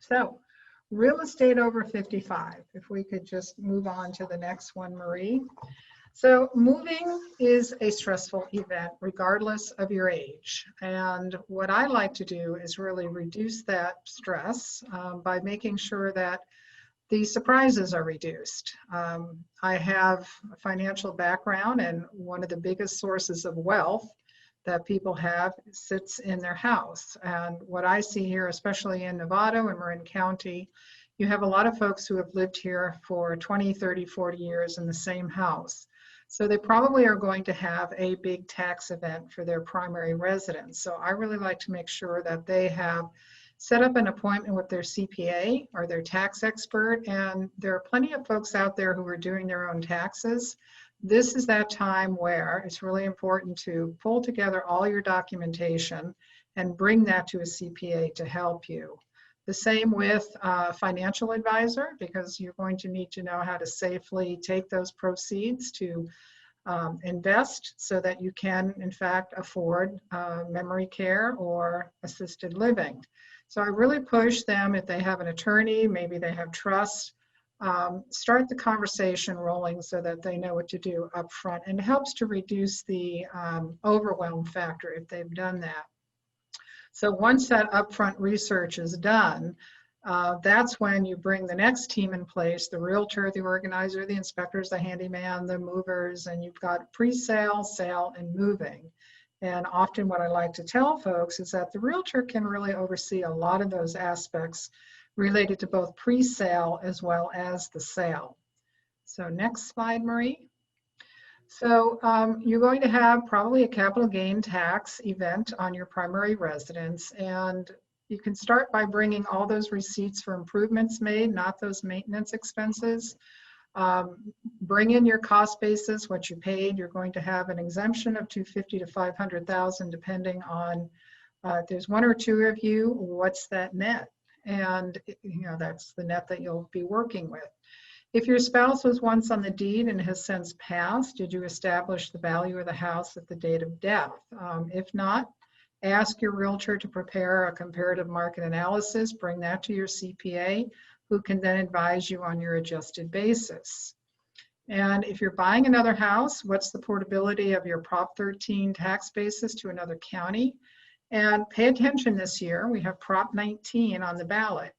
So, real estate over 55. If we could just move on to the next one, Marie. So moving is a stressful event regardless of your age. And what I like to do is really reduce that stress by making sure that the surprises are reduced. I have a financial background, and one of the biggest sources of wealth that people have sits in their house. And what I see here, especially in Nevada and Marin County, you have a lot of folks who have lived here for 20, 30, 40 years in the same house. So they probably are going to have a big tax event for their primary residence. So I really like to make sure that they have set up an appointment with their CPA or their tax expert. And there are plenty of folks out there who are doing their own taxes. This is that time where it's really important to pull together all your documentation and bring that to a CPA to help you. The same with a financial advisor, because you're going to need to know how to safely take those proceeds to invest so that you can, in fact, afford memory care or assisted living. So I really push them, if they have an attorney, maybe they have trust, start the conversation rolling so that they know what to do up front, and it helps to reduce the overwhelm factor if they've done that. So once that upfront research is done, that's when you bring the next team in place, the realtor, the organizer, the inspectors, the handyman, the movers, and you've got pre-sale, sale, and moving. And often what I like to tell folks is that the realtor can really oversee a lot of those aspects related to both pre-sale as well as the sale. So next slide, Marie. So you're going to have probably a capital gain tax event on your primary residence, and you can start by bringing all those receipts for improvements made, not those maintenance expenses. Bring in your cost basis, what you paid. You're going to have an exemption of $250,000 to $500,000, depending on if there's one or two of you, what's that net? And that's the net that you'll be working with. If your spouse was once on the deed and has since passed, did you establish the value of the house at the date of death? If not, ask your realtor to prepare a comparative market analysis, bring that to your CPA, who can then advise you on your adjusted basis. And if you're buying another house, what's the portability of your Prop 13 tax basis to another county? And pay attention this year, we have Prop 19 on the ballot.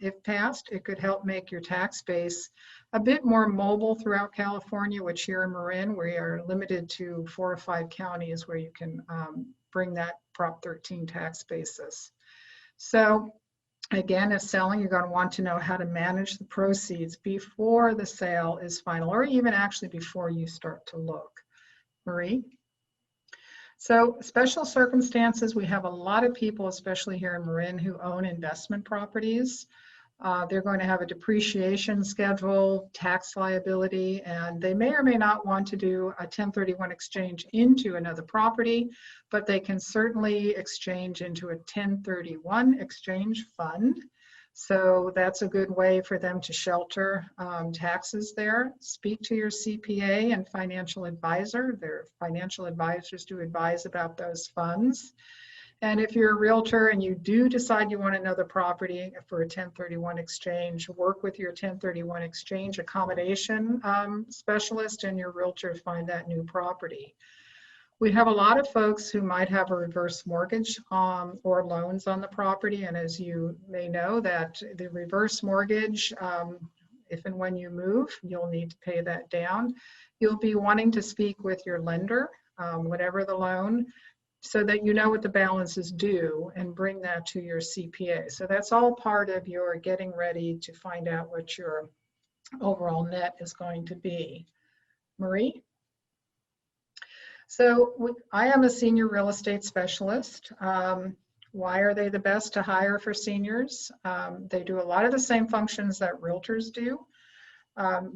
If passed, it could help make your tax base a bit more mobile throughout California, which here in Marin, we are limited to 4 or 5 counties where you can bring that Prop 13 tax basis. So again, if selling, you're going to want to know how to manage the proceeds before the sale is final, or even actually before you start to look. Marie? So special circumstances, we have a lot of people, especially here in Marin, who own investment properties. They're going to have a depreciation schedule, tax liability, and they may or may not want to do a 1031 exchange into another property, but they can certainly exchange into a 1031 exchange fund. So that's a good way for them to shelter taxes there. Speak to your CPA and financial advisor. Their financial advisors do advise about those funds. And if you're a realtor and you do decide you want another property for a 1031 exchange, work with your 1031 exchange accommodation specialist and your realtor to find that new property. We have a lot of folks who might have a reverse mortgage or loans on the property. And as you may know, that the reverse mortgage, if and when you move, you'll need to pay that down. You'll be wanting to speak with your lender, whatever the loan, so that you know what the balance is due and bring that to your CPA. So that's all part of your getting ready to find out what your overall net is going to be. Marie? So I am a senior real estate specialist. Why are they the best to hire for seniors? They do a lot of the same functions that realtors do.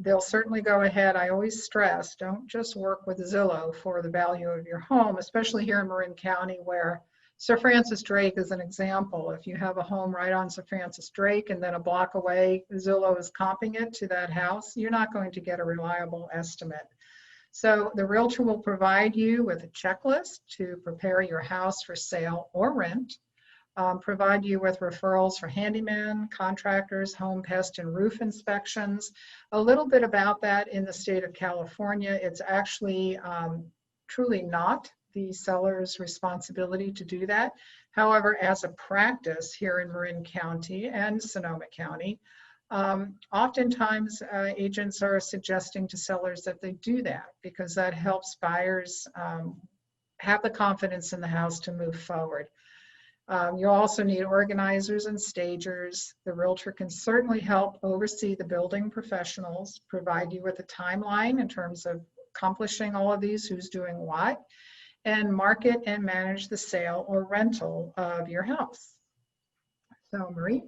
They'll certainly go ahead. I always stress, don't just work with Zillow for the value of your home, especially here in Marin County, where Sir Francis Drake is an example. If you have a home right on Sir Francis Drake and then a block away, Zillow is comping it to that house, you're not going to get a reliable estimate. So the realtor will provide you with a checklist to prepare your house for sale or rent. provide you with referrals for handyman, contractors, home pest and roof inspections. A little bit about that in the state of California. It's actually truly not the seller's responsibility to do that. However, as a practice here in Marin County and Sonoma County, oftentimes agents are suggesting to sellers that they do that because that helps buyers have the confidence in the house to move forward. You'll also need organizers and stagers. The realtor can certainly help oversee the building professionals, provide you with a timeline in terms of accomplishing all of these, who's doing what, and market and manage the sale or rental of your house. So Marie,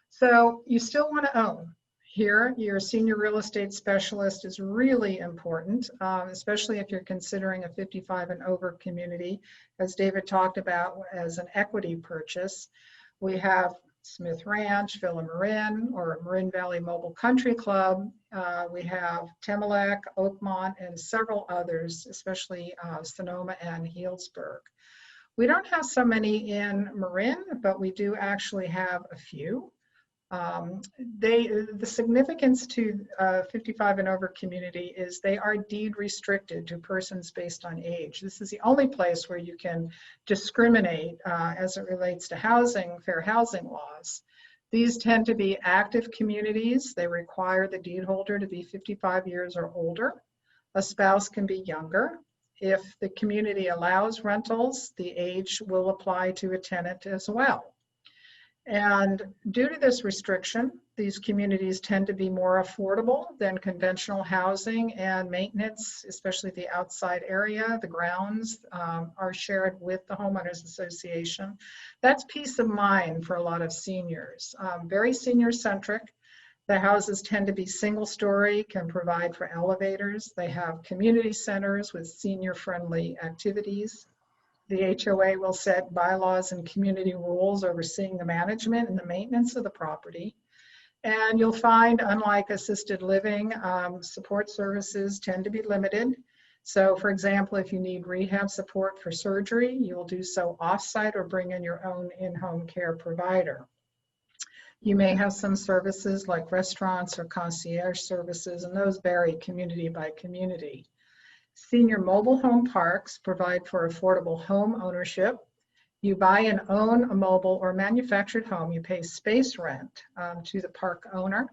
so you still want to own. Here, your senior real estate specialist is really important, especially if you're considering a 55 and over community, as David talked about as an equity purchase. We have Smith Ranch, Villa Marin, or Marin Valley Mobile Country Club. We have Temelec, Oakmont, and several others, especially Sonoma and Healdsburg. We don't have so many in Marin, but we do actually have a few. The significance to 55 and over community is they are deed restricted to persons based on age. This is the only place where you can discriminate as it relates to housing, fair housing laws. These tend to be active communities. They require the deed holder to be 55 years or older. A spouse can be younger. If the community allows rentals, the age will apply to a tenant as well. And due to this restriction, these communities tend to be more affordable than conventional housing, and maintenance, especially the outside area, the grounds, are shared with the homeowners association. That's peace of mind for a lot of seniors. Very senior centric. The houses tend to be single story, can provide for elevators. They have community centers with senior friendly activities. The HOA will set bylaws and community rules overseeing the management and the maintenance of the property. And you'll find, unlike assisted living, support services tend to be limited. So for example, if you need rehab support for surgery, you will do so offsite or bring in your own in-home care provider. You may have some services like restaurants or concierge services, and those vary community by community. Senior mobile home parks provide for affordable home ownership. You buy and own a mobile or manufactured home. You pay space rent to the park owner.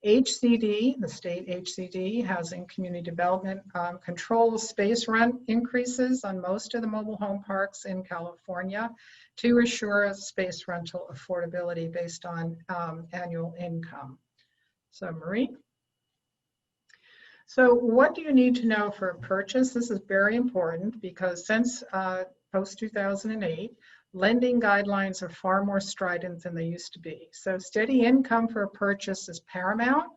HCD, the state HCD, Housing Community Development, controls space rent increases on most of the mobile home parks in California to assure space rental affordability based on annual income. So Marie? So what do you need to know for a purchase? This is very important because since post-2008, lending guidelines are far more strident than they used to be. So steady income for a purchase is paramount,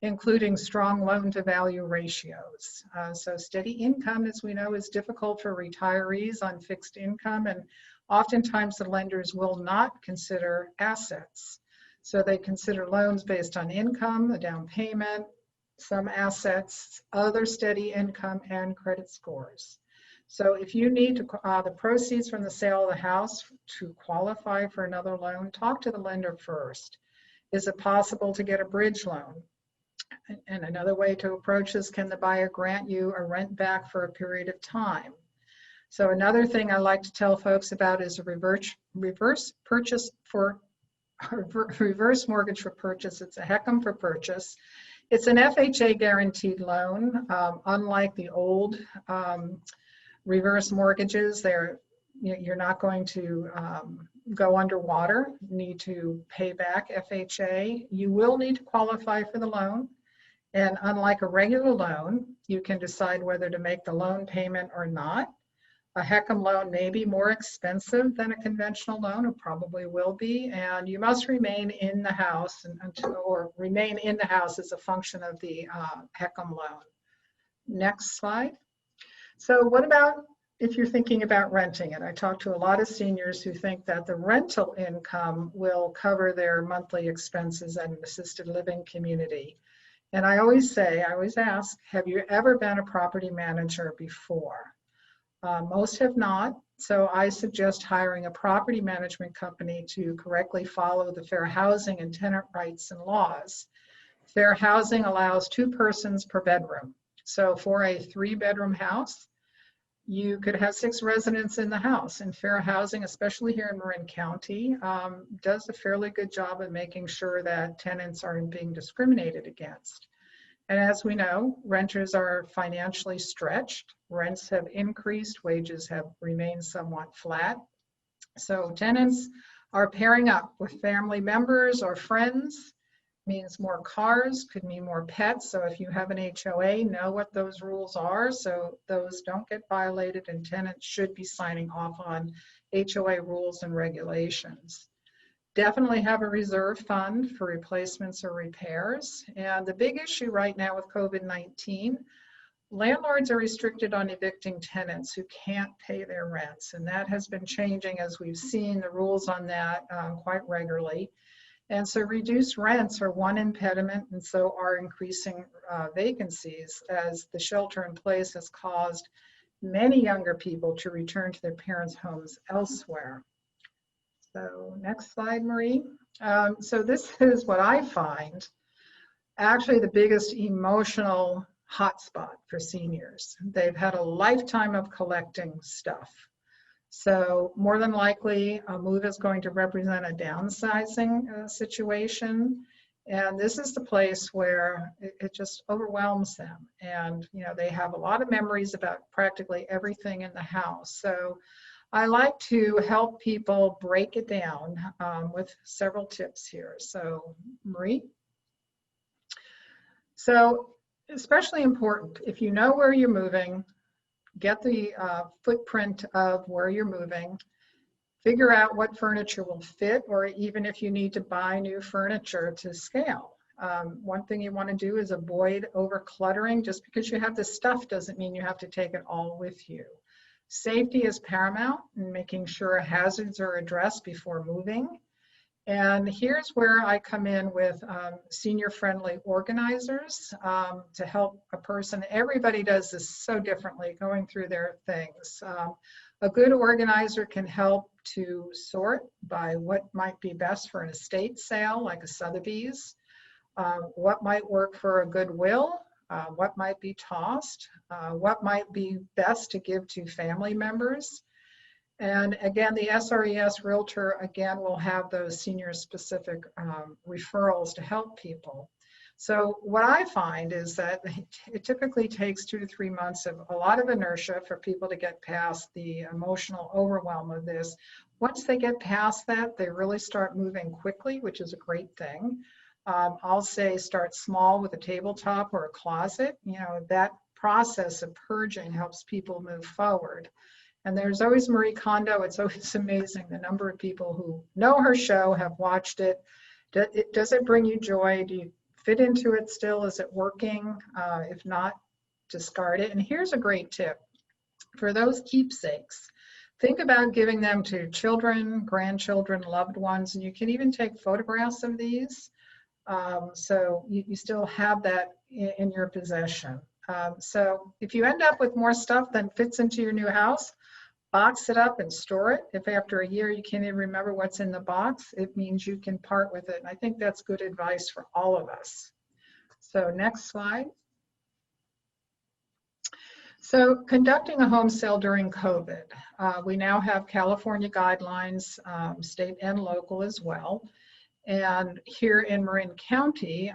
including strong loan-to-value ratios. So steady income, as we know, is difficult for retirees on fixed income, and oftentimes the lenders will not consider assets. So they consider loans based on income, the down payment, some assets, other steady income, and credit scores. So if you need the proceeds from the sale of the house to qualify for another loan, talk to the lender first. Is it possible to get a bridge loan? And another way to approach this, can the buyer grant you a rent back for a period of time? So another thing I like to tell folks about is a reverse mortgage for purchase. It's a HECM for purchase. It's an FHA guaranteed loan. Unlike the old reverse mortgages, you're not going to go underwater, need to pay back FHA. You will need to qualify for the loan. And unlike a regular loan, you can decide whether to make the loan payment or not. A HECM loan may be more expensive than a conventional loan, it probably will be, and you must remain in the house remain in the house as a function of the HECM loan. Next slide. So what about if you're thinking about renting it? I talk to a lot of seniors who think that the rental income will cover their monthly expenses at an assisted living community. And I always ask, have you ever been a property manager before? Most have not. So I suggest hiring a property management company to correctly follow the fair housing and tenant rights and laws. Fair housing allows 2 persons per bedroom. So for a 3-bedroom house, you could have 6 residents in the house. And fair housing, especially here in Marin County, does a fairly good job of making sure that tenants aren't being discriminated against. And as we know, renters are financially stretched. Rents have increased, wages have remained somewhat flat. So tenants are pairing up with family members or friends. Means more cars, could mean more pets. So if you have an HOA, know what those rules are so those don't get violated, and tenants should be signing off on HOA rules and regulations. Definitely have a reserve fund for replacements or repairs. And the big issue right now with COVID-19, landlords are restricted on evicting tenants who can't pay their rents. And that has been changing as we've seen the rules on that quite regularly. And so reduced rents are one impediment, and so are increasing vacancies, as the shelter in place has caused many younger people to return to their parents' homes elsewhere. So next slide, Marie. So this is what I find actually the biggest emotional hotspot for seniors. They've had a lifetime of collecting stuff. So more than likely, a move is going to represent a downsizing situation. And this is the place where it just overwhelms them. And, you know, they have a lot of memories about practically everything in the house. So I like to help people break it down with several tips here. So, Marie? So, especially important, if you know where you're moving, get the footprint of where you're moving, figure out what furniture will fit, or even if you need to buy new furniture to scale. One thing you want to do is avoid over-cluttering. Just because you have the stuff doesn't mean you have to take it all with you. Safety is paramount, and making sure hazards are addressed before moving. And here's where I come in with senior-friendly organizers to help a person. Everybody does this so differently, going through their things. A good organizer can help to sort by what might be best for an estate sale, like a Sotheby's, what might work for a Goodwill, what might be tossed, what might be best to give to family members. And again, the SRES Realtor, again, will have those senior-specific referrals to help people. So what I find is that it typically takes 2 to 3 months of a lot of inertia for people to get past the emotional overwhelm of this. Once they get past that, they really start moving quickly, which is a great thing. I'll say start small with a tabletop or a closet. You know, that process of purging helps people move forward. And there's always Marie Kondo. It's always amazing the number of people who know her show, have watched it. Does it bring you joy? Do you fit into it still? Is it working? If not, discard it. And here's a great tip. For those keepsakes, think about giving them to children, grandchildren, loved ones, and you can even take photographs of these. So you still have that in your possession. So if you end up with more stuff than fits into your new house, box it up and store it. If after a year you can't even remember what's in the box, it means you can part with it. And I think that's good advice for all of us. So next slide. So conducting a home sale during COVID. We now have California guidelines, state and local as well. And here in Marin County,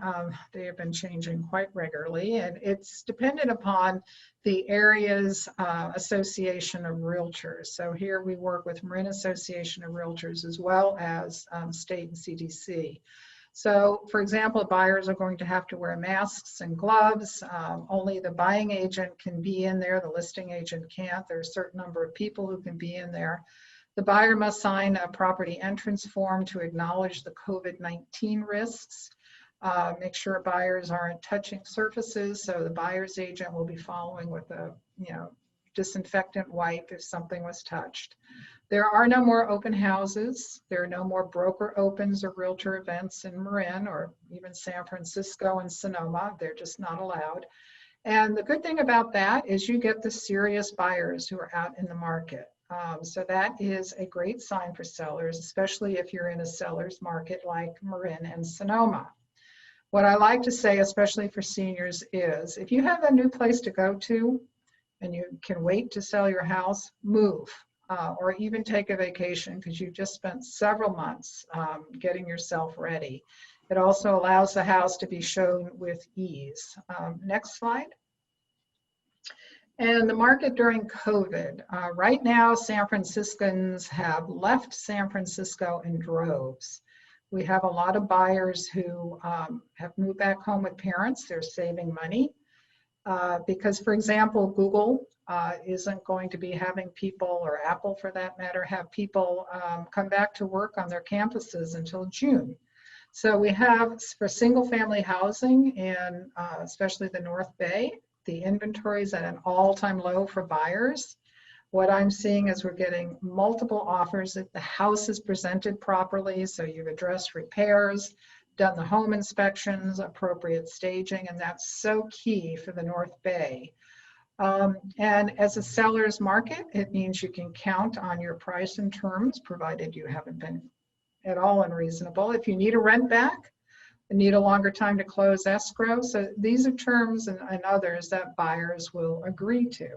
they have been changing quite regularly, and it's dependent upon the area's Association of Realtors. So here we work with Marin Association of Realtors as well as state and CDC. So for example, buyers are going to have to wear masks and gloves. Only the buying agent can be in there, the listing agent can't. There's a certain number of people who can be in there. The buyer must sign a property entrance form to acknowledge the COVID-19 risks. Make sure buyers aren't touching surfaces, so the buyer's agent will be following with a disinfectant wipe if something was touched. There are no more open houses. There are no more broker opens or realtor events in Marin or even San Francisco and Sonoma. They're just not allowed. And the good thing about that is you get the serious buyers who are out in the market. So that is a great sign for sellers, especially if you're in a seller's market like Marin and Sonoma. What I like to say, especially for seniors, is if you have a new place to go to and you can wait to sell your house, move. Or even take a vacation because you've just spent several months getting yourself ready. It also allows the house to be shown with ease. Next slide. And the market during COVID. Right now, San Franciscans have left San Francisco in droves. We have a lot of buyers who have moved back home with parents. They're saving money because, for example, Google isn't going to be having people, or Apple for that matter, have people come back to work on their campuses until June. So we have, for single family housing in especially the North Bay, the inventory is at an all-time low for buyers. What I'm seeing is we're getting multiple offers if the house is presented properly, so you've addressed repairs, done the home inspections, appropriate staging, and that's so key for the North Bay. And as a seller's market, it means you can count on your price and terms, provided you haven't been at all unreasonable. If you need a rent back, you need a longer time to close escrow. So these are terms and others that buyers will agree to.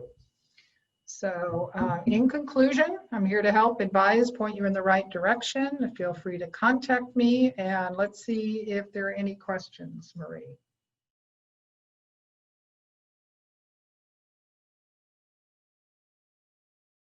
So in conclusion, I'm here to help advise, point you in the right direction. Feel free to contact me, and let's see if there are any questions, Marie.